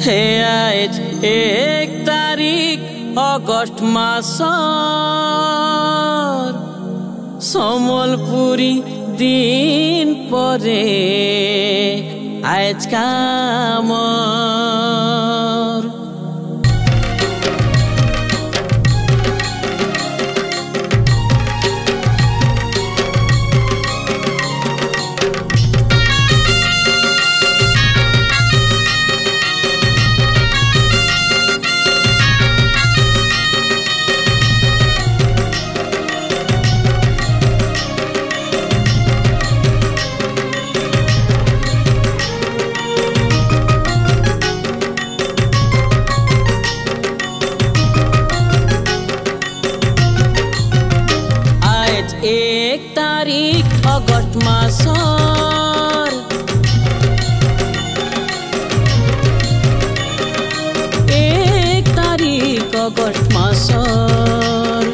हे आज 1 तारिख अगस्त मासर सम्बलपुरी दिन परे आज कामर एक तारिख अगस्त मासर एक तारिख अगस्त मासर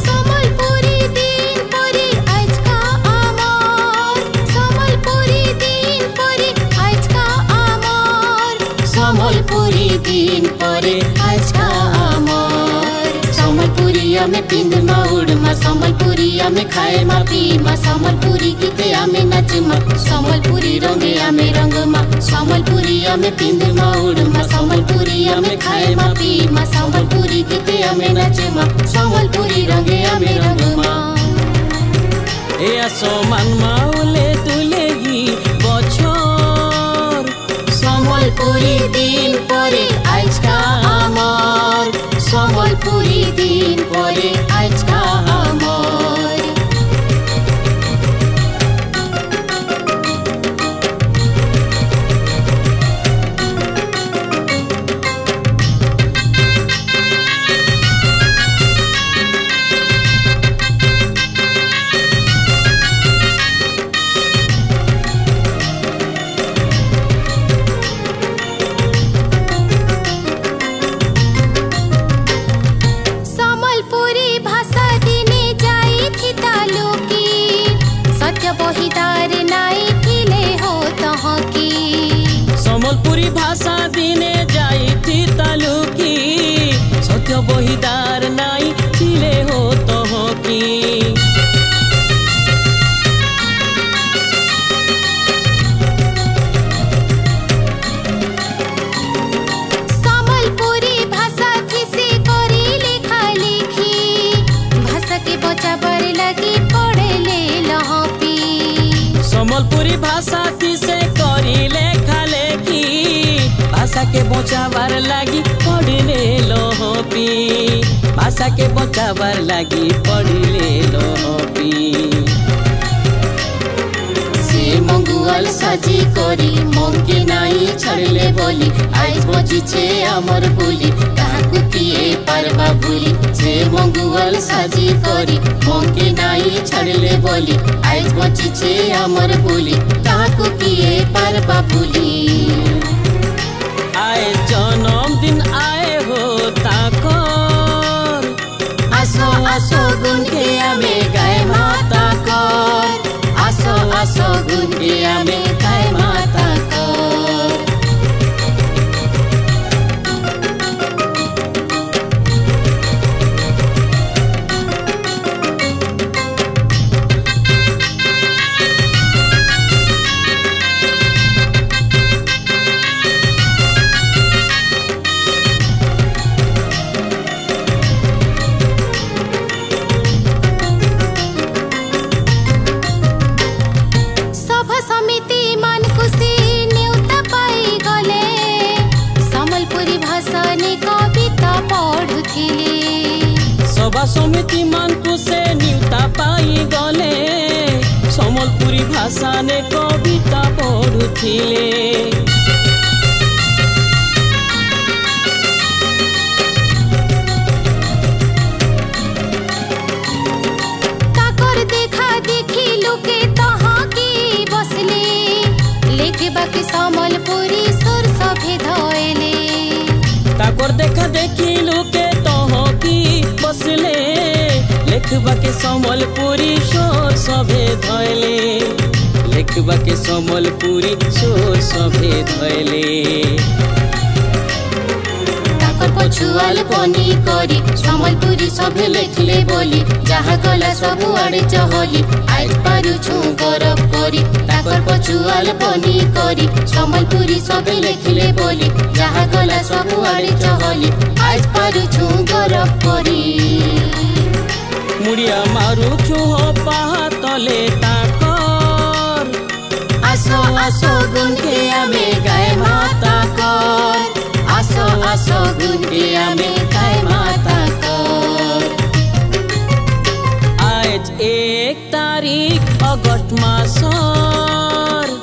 सम्बलपुरी दिन परे आज का आमर सम्बलपुरी दिन परे आज का आमर सम्बलपुरी दिन परे आज का आमर सम्बलपुरिया में पिंदमा उड़मा सम्बलपुरिया में खाए मा पीमा सम्बलपुरी गीते आमे नाचमा सम्बलपुरी रंगे आमे रंगमा सम्बलपुरिया में पिंदमा उड़मा सम्बलपुरिया में खाए मा पीमा सम्बलपुरी गीते आमे नाचमा सम्बलपुरी रंगे आमे रंगमा ए आसमान माउले तुलेगी बछर सम्बलपुरी दिन परे आज का आमर सम्बलपुरी दिन परे आज का आमर सम्बलपुरी भाषा दिने जाई थी तालुकी सत्य बहिदार नाई थिले हो तह की सम्बलपुरी भाषा किसे करी लेखा लिखी भाषा के बचावर लगी पढ़े ले लहपी सम्बलपुरी भाषा किसे करी लेखा लेखी भाषा के बचावर लगी पढ़ले लोहपी भाषा के बचावर लगी पढ़ले लोहपी से मंगुआल साजी करी मंगे नाई छड़ले बोली आज बची छे अमर बोली काकू किए पारबा भूली से मंगुआल साजी करी मंगे नाई छड़ले बोली आज बची छे अमर बोली काकू किए पारबा भूली आए जन्मदिन आए हो ताकर आसो आसो गुन के आमे गाय माता कर आसो आसो गुन के आमे गाय माता कर सभा समिति मानकु से न्यूता पाई गले सम्बलपुरी भाषा ने कविता पढ़ुथिले ताकर देखा देखी लोके तहाँ की बसले लेके बाकी सम्बलपुरी सुर सभे धोएले ताकर देखा देखी लोके तहाँ की बसले लेखबा के सम्बलपुरी सुर सभे धोएले लेखबा के सम्बलपुरी सुर सभे धोएले पछुआल बनी करी संबलपुरी सभे लेखिले बोली जहा गला सबु आड़े चहली आज पारुछु गरब करी ताकर पछुआल बनी करी संबलपुरी सभे लेखिले बोली जहा गला सबु आड़े चहली आज पारुछु गरब करी मुड़िया मारुछु हो पाहा तले ताकर आसो आसो गुन के आमे गाय माता कर आसो आसो गुन के आमे गाय माता कर आज 1 तारीख अगस्त मासर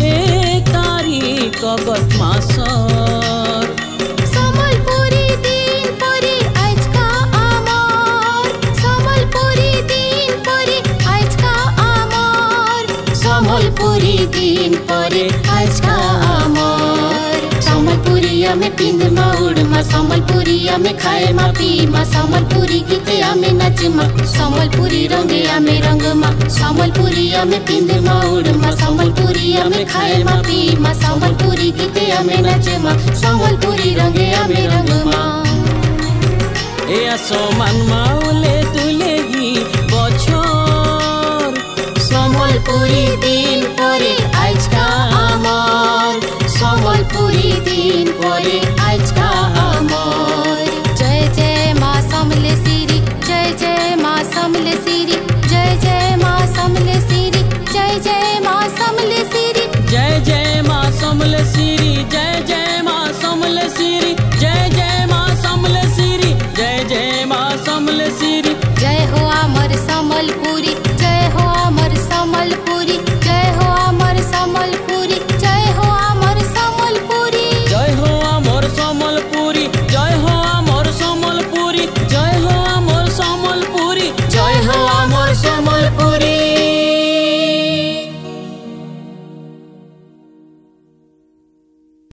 1 तारीख अगस्त मासर संबलपुरी दिन परी आज का अमर संबलपुरी दिन परी आज का अमर संबलपुरी दिन परी आज का अमर संबलपुरिया में पिंद मा उड़ मा संबलपुरिया में खाए मा पी मा संबलपुरी गीते आमे नाच मा संबलपुरी रंगे आमे रंग मा संबलपुरिया में पिंद मा उड़ मा संबलपुरिया में खाए मा पी मा संबलपुरी गीते आमे नाच मा संबलपुरी रंगे आमे रंग मा ए आसो मान माउले तुलेगी बछर संबलपुरी दिन परे आज का अमर संबलपुरी दिन परे आज का अमर जय जय माँ समलेश्वरी जय जय माँ समलेश्वरी